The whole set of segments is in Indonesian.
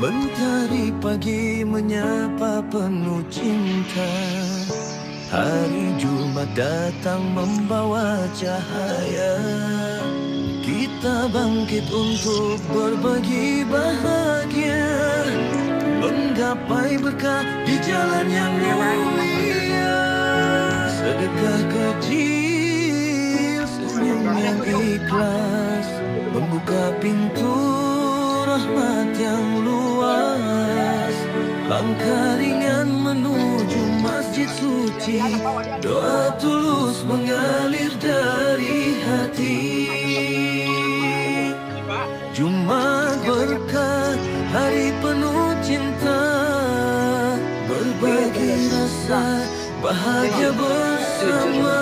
Mentari pagi menyapa penuh cinta. Hari Jumat datang membawa cahaya. Kita bangkit untuk berbagi bahagia, menggapai berkah di jalan yang mulia. Sedekah kecil, senyum yang ikhlas, membuka pintu rahmat yang luas. Langkah ringan menuju masjid suci, doa tulus mengalir dari hati. Jumat berkah, hari penuh cinta, berbagi rasa bahagia bersama.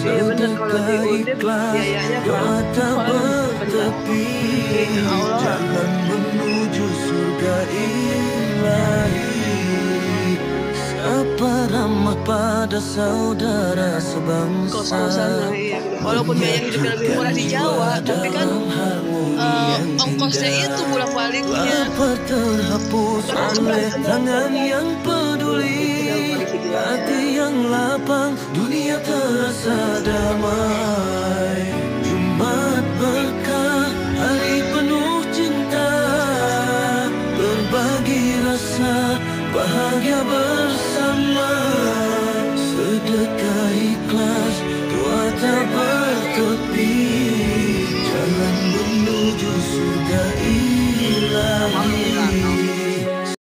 Sedekah ikhlas, doa tak bertepi, jalan menuju surga ilahi. Sapa ramah pada saudara sebangsa. Walaupun biaya hidupnya lebih murah di Jawa, tapi kan ongkosnya itu bolak-baliknya. Lapar terhapus oleh tangan yang peduli, hati yang lapang, dunia terasa damai. Jumat berkah, hari penuh cinta, berbagi rasa bahagia bersama. Sedekah